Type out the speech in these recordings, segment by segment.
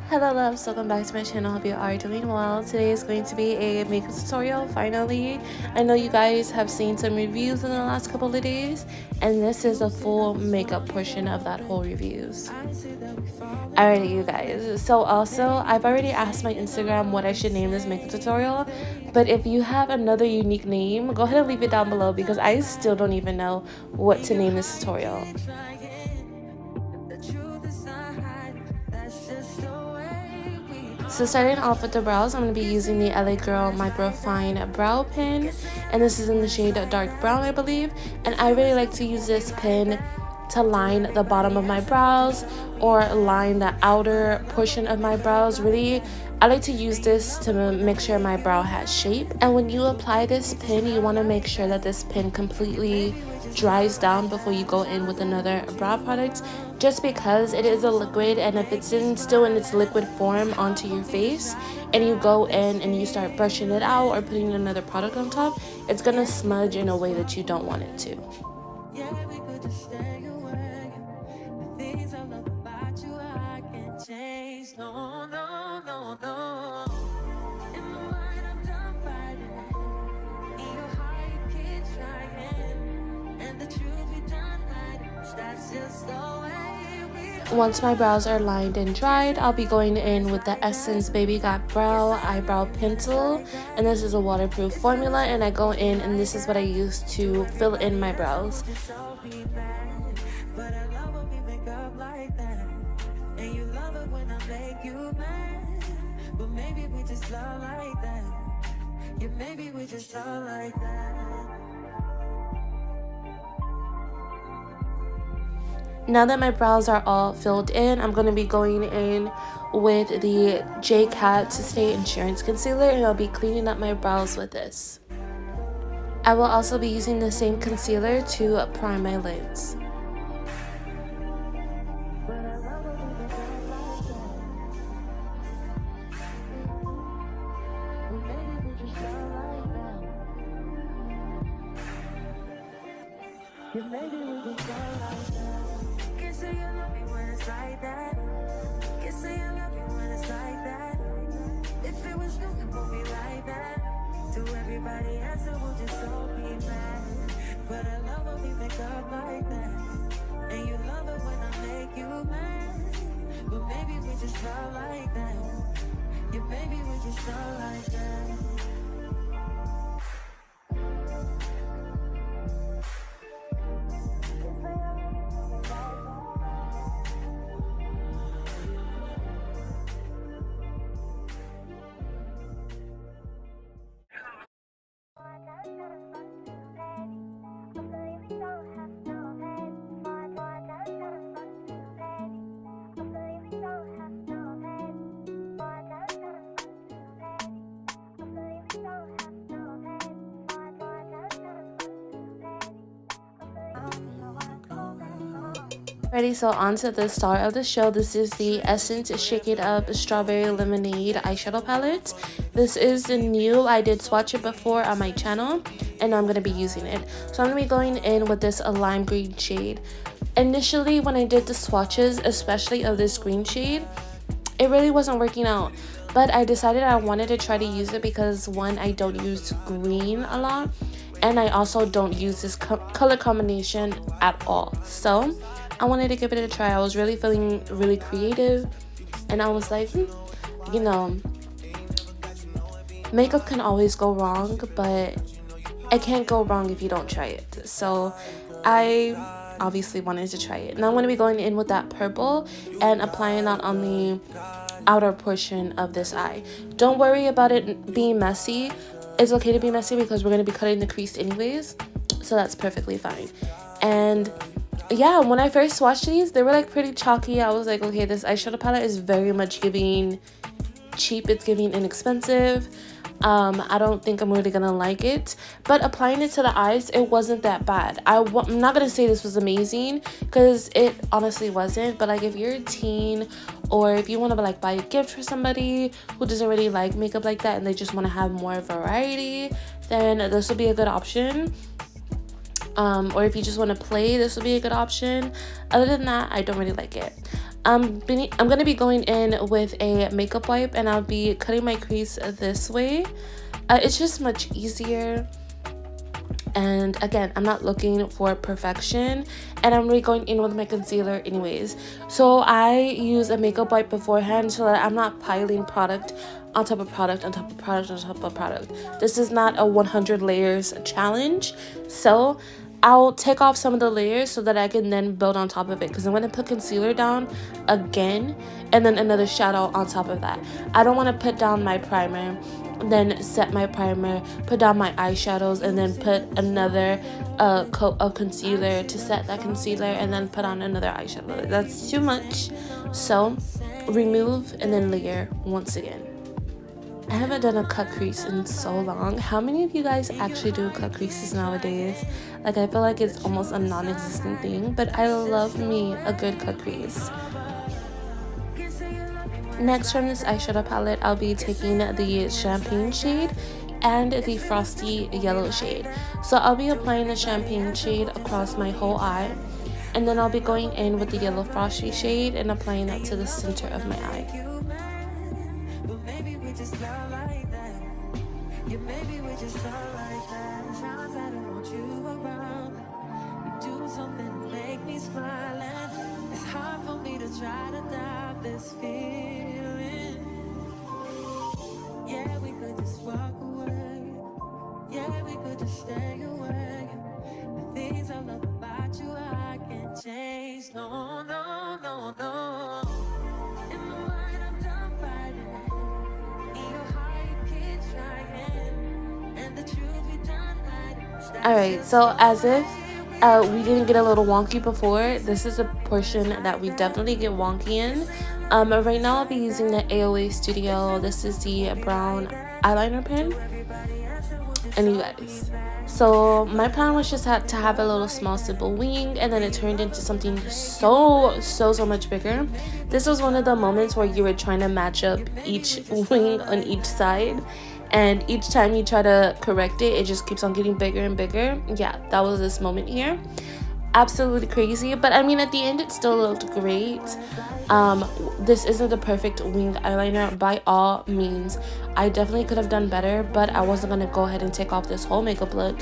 Hello loves, welcome back to my channel. Hope you are doing well. Today is going to be a makeup tutorial finally. I know you guys have seen some reviews in the last couple of days, and this is a full makeup portion of that whole reviews. Alrighty you guys, so also I've already asked my Instagram what I should name this makeup tutorial, but if you have another unique name, go ahead and leave it down below because I still don't even know what to name this tutorial. So starting off with the brows, I'm going to be using the LA Girl Micro Fine Brow Pen, and this is in the shade Dark Brown, I believe. And I really like to use this pen to line the bottom of my brows or line the outer portion of my brows. Really, I like to use this to make sure my brow has shape. And when you apply this pen, you want to make sure that this pen completely dries down before you go in with another brow product, just because it is a liquid, and if it's still in its liquid form onto your face and you go in and you start brushing it out or putting another product on top, it's gonna smudge in a way that you don't want it to. Once my brows are lined and dried, I'll be going in with the Essence Baby Got Brow Eyebrow Pencil, and this is a waterproof formula, and I go in and this is what I use to fill in my brows. Now that my brows are all filled in, I'm going to be going in with the J-Cat State Insurance Concealer, and I'll be cleaning up my brows with this. I will also be using the same concealer to prime my lids. Ready, so on to the star of the show. This is the Essence Shake It Up Strawberry Lemonade eyeshadow palette. This is new. I did swatch it before on my channel, and I'm going to be using it. So I'm going to be going in with this lime green shade. Initially, when I did the swatches, especially of this green shade, it really wasn't working out. But I decided I wanted to try to use it because, one, I don't use green a lot, and I also don't use this color combination at all. So I wanted to give it a try. I was really feeling really creative, and I was like, you know, makeup can always go wrong, but it can't go wrong if you don't try it. So I obviously wanted to try it. Now I'm going to be going in with that purple and applying that on the outer portion of this eye. Don't worry about it being messy. It's okay to be messy because we're going to be cutting the crease anyways, so that's perfectly fine. And yeah, when I first swatched these, they were like pretty chalky. I was like, okay, this eyeshadow palette is very much giving cheap. It's giving inexpensive. I don't think I'm really gonna like it, but applying it to the eyes, it wasn't that bad. I'm not gonna say this was amazing because it honestly wasn't, but like if you're a teen or if you want to like buy a gift for somebody who doesn't really like makeup like that and they just want to have more variety, then this will be a good option. Or if you just want to play, this will be a good option. Other than that, I don't really like it. I'm gonna be going in with a makeup wipe, and I'll be cutting my crease this way. It's just much easier. And again, I'm not looking for perfection, and I'm really going in with my concealer anyways. So I use a makeup wipe beforehand so that I'm not piling product on top of product on top of product on top of product. This is not a 100 layers challenge, so I'll take off some of the layers so that I can then build on top of it, because I'm going to put concealer down again and then another shadow on top of that. I don't want to put down my primer, then set my primer, put down my eyeshadows, and then put another coat of concealer to set that concealer, and then put on another eyeshadow. That's too much. So remove and then layer once again. I haven't done a cut crease in so long. How many of you guys actually do cut creases nowadays? Like, I feel like it's almost a non-existent thing, but I love me a good cut crease. Next, from this eyeshadow palette, I'll be taking the champagne shade and the frosty yellow shade. So I'll be applying the champagne shade across my whole eye, and then I'll be going in with the yellow frosty shade and applying that to the center of my eye. Try to stop this feeling. Yeah, we could just walk away. Yeah, we could just stay away. The things I love about you, I can't change. No, no, no, no. In my mind, I'm done fighting. In your heart, you keep trying. And the truth, you done hiding. Alright, so as if we didn't get a little wonky before, this is a portion that we definitely get wonky in. Right now I'll be using the AOA Studio. This is the brown eyeliner pen. And you guys, so my plan was just to have a little small simple wing, and then it turned into something so much bigger. This was one of the moments where you were trying to match up each wing on each side, and each time you try to correct it, it just keeps on getting bigger and bigger. Yeah, that was this moment here. Absolutely crazy, but I mean, at the end it still looked great. This isn't the perfect winged eyeliner by all means. I definitely could have done better, but I wasn't gonna go ahead and take off this whole makeup look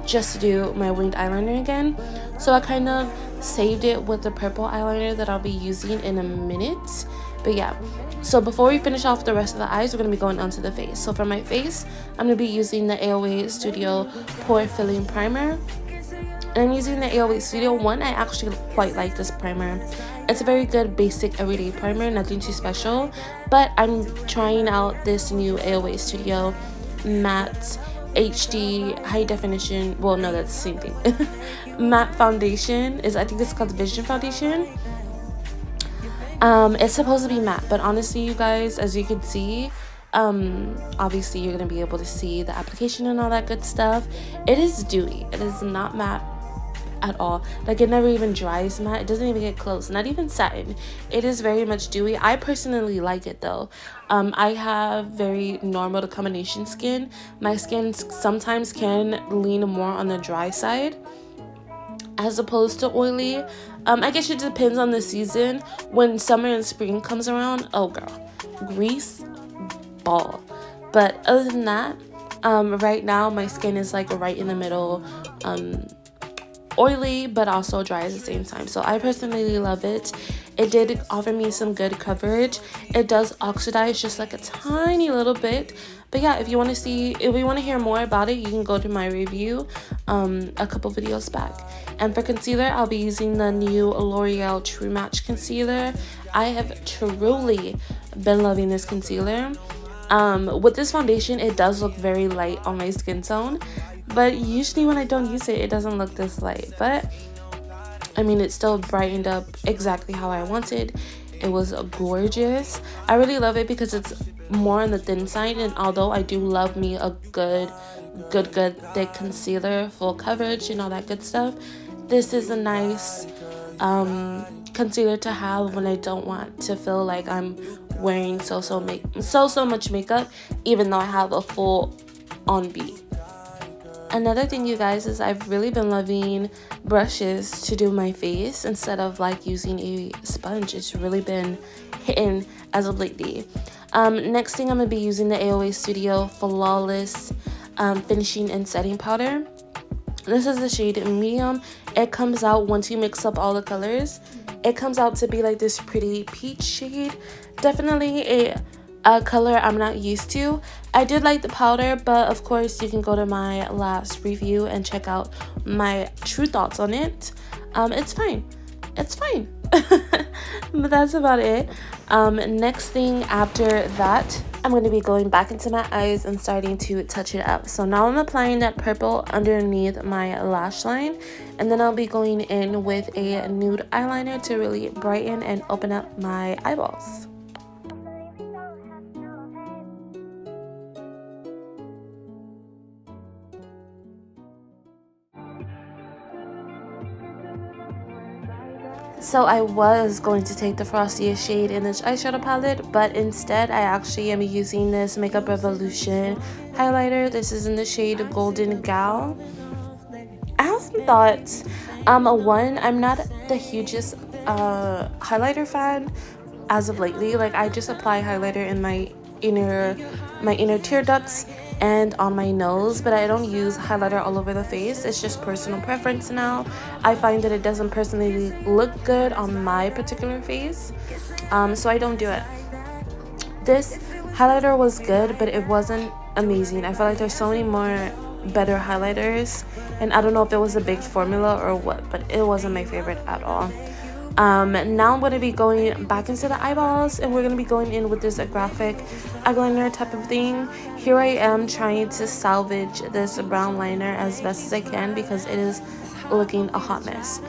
just to do my winged eyeliner again. So I kind of saved it with the purple eyeliner that I'll be using in a minute. But yeah, so before we finish off the rest of the eyes, we're going to be going onto the face. So for my face, I'm going to be using the AOA Studio Pore Filling Primer. And I'm using the AOA Studio 1. I actually quite like this primer. It's a very good basic everyday primer, nothing too special. But I'm trying out this new AOA Studio Matte HD High Definition. Well, no, that's the same thing. Matte Foundation. I think it's called Vision Foundation. It's supposed to be matte, but honestly, you guys, as you can see, obviously you're gonna be able to see the application and all that good stuff. It is dewy. It is not matte at all. Like, it never even dries matte. It doesn't even get close. Not even satin. It is very much dewy. I personally like it though. I have very normal to combination skin. My skin sometimes can lean more on the dry side as opposed to oily. I guess it depends on the season. When summer and spring comes around, oh girl, grease ball. But other than that, right now my skin is like right in the middle, oily but also dry at the same time. So I personally love it. It did offer me some good coverage. It does oxidize just like a tiny little bit. But yeah, if you want to hear more about it, you can go to my review a couple videos back. And for concealer, I'll be using the new L'Oreal True Match concealer. I have truly been loving this concealer. With this foundation, it does look very light on my skin tone, but usually when I don't use it, it doesn't look this light. But I mean, it still brightened up exactly how I wanted. It was gorgeous. I really love it because it's more on the thin side, and although I do love me a good thick concealer, full coverage and all that good stuff, this is a nice concealer to have when I don't want to feel like I'm wearing so much makeup, even though I have a full on beat. Another thing, you guys, is I've really been loving brushes to do my face instead of like using a sponge. It's really been hitting as of lately. Next thing, I'm going to be using the AOA Studio Flawless Finishing and Setting Powder. This is the shade Medium. It comes out, once you mix up all the colors, it comes out to be like this pretty peach shade. Definitely a color I'm not used to. I did like the powder, but of course you can go to my last review and check out my true thoughts on it. It's fine. It's fine. But that's about it. Next thing after that, I'm going to be going back into my eyes and starting to touch it up. So now I'm applying that purple underneath my lash line, and then I'll be going in with a nude eyeliner to really brighten and open up my eyeballs. So I was going to take the frostiest shade in this eyeshadow palette, but instead I actually am using this Makeup Revolution highlighter. This is in the shade Golden Gal. I have some thoughts. One, I'm not the hugest highlighter fan as of lately. Like, I just apply highlighter in my inner tear ducts and on my nose, but I don't use highlighter all over the face. It's just personal preference now. I find that it doesn't personally look good on my particular face, so I don't do it. This highlighter was good, but it wasn't amazing. I feel like there's so many more better highlighters, and I don't know if it was a big formula or what, but it wasn't my favorite at all. Now I'm going to be going back into the eyeballs, and we're going to be going in with this graphic eyeliner type of thing. Here I am trying to salvage this brown liner as best as I can because it is looking a hot mess.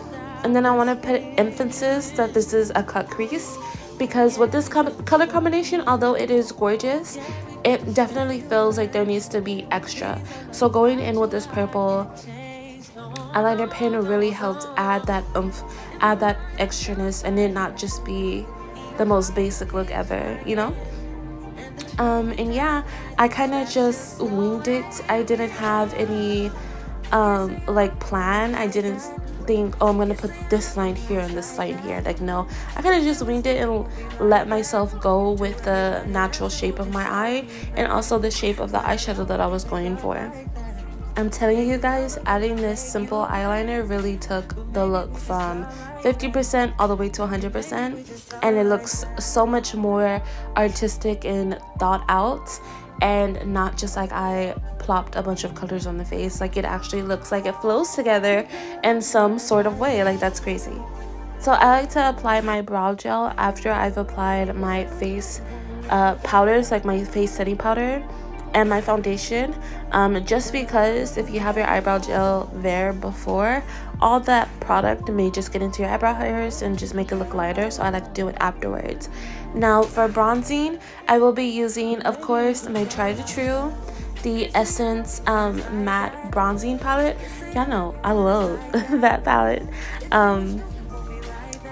And then I want to put emphasis that this is a cut crease, because with this color combination, although it is gorgeous, it definitely feels like there needs to be extra. So going in with this purple eyeliner pen really helped add that oomph, add that extraness, and it not just be the most basic look ever, you know? And yeah, I kind of just winged it. I didn't have any like plan. I didn't think, oh, I'm gonna put this line here and this line here. Like, no, I kind of just winged it and let myself go with the natural shape of my eye and also the shape of the eyeshadow that I was going for. I'm telling you guys, adding this simple eyeliner really took the look from 50% all the way to 100%, and it looks so much more artistic and thought out, and not just like I plopped a bunch of colors on the face. Like, it actually looks like it flows together in some sort of way. Like, that's crazy. So I like to apply my brow gel after I've applied my face powders, like my face setting powder and my foundation, just because if you have your eyebrow gel there before, all that product may just get into your eyebrow hairs and just make it look lighter. So I like to do it afterwards. Now for bronzing, I will be using, of course, my tried and true, the Essence matte bronzing palette. Y'all know I love that palette.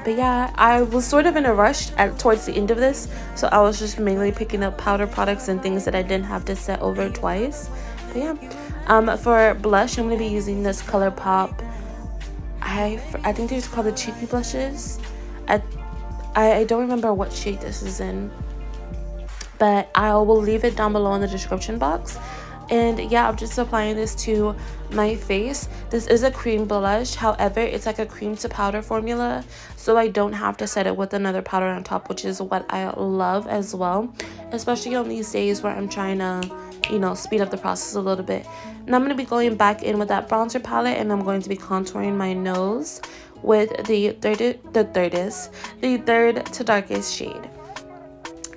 But yeah, I was sort of in a rush towards the end of this, so I was just mainly picking up powder products and things that I didn't have to set over twice. But yeah, for blush, I'm going to be using this ColourPop. I think they're just called the Cheeky Blushes. I don't remember what shade this is in, but I will leave it down below in the description box. And yeah, I'm just applying this to my face. This is a cream blush, however, it's like a cream to powder formula, so I don't have to set it with another powder on top, which is what I love as well, especially on these days where I'm trying to, you know, speed up the process a little bit. Now I'm going to be going back in with that bronzer palette, and I'm going to be contouring my nose with the third to darkest shade.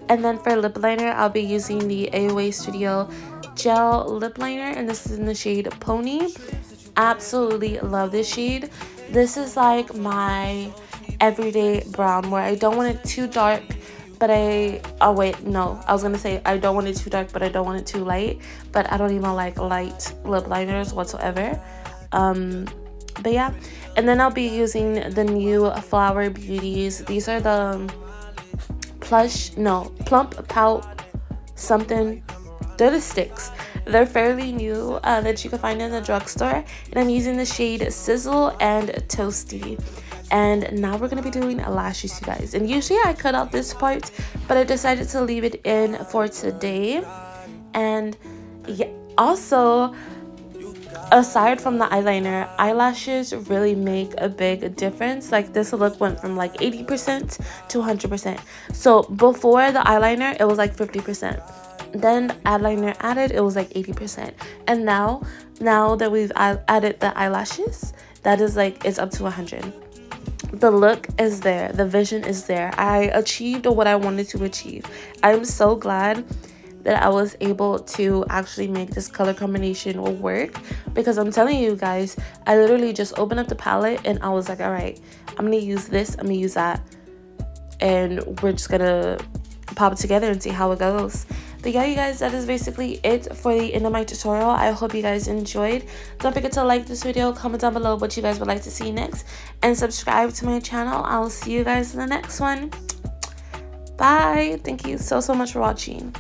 And then for lip liner, I'll be using the AOA Studio Gel Lip Liner, and this is in the shade Pony. Absolutely love this shade. This is like my everyday brown, where I don't want it too dark, but I was gonna say I don't want it too dark, but I don't want it too light. But I don't even like light lip liners whatsoever. But yeah, and then I'll be using the new Flower Beauties. These are the plump pout something. They're the sticks. They're fairly new, that you can find in the drugstore, and I'm using the shade Sizzle and Toasty. And now we're gonna be doing lashes, you guys. And usually I cut out this part, but I decided to leave it in for today. And yeah, also, aside from the eyeliner, eyelashes really make a big difference. Like, this look went from like 80% to 100%. So before the eyeliner, it was like 50%. Then eyeliner added, it was like 80%. And now that we've added the eyelashes, that is like, it's up to 100. The look is there, the vision is there. I achieved what I wanted to achieve. I'm so glad that I was able to actually make this color combination work, because I'm telling you guys, I literally just opened up the palette and I was like, all right, I'm gonna use this, I'm gonna use that, and we're just gonna pop it together and see how it goes. But yeah, you guys, that is basically it for the end of my tutorial. I hope you guys enjoyed. Don't forget to like this video, comment down below what you guys would like to see next, and subscribe to my channel. I'll see you guys in the next one. Bye. Thank you so much for watching.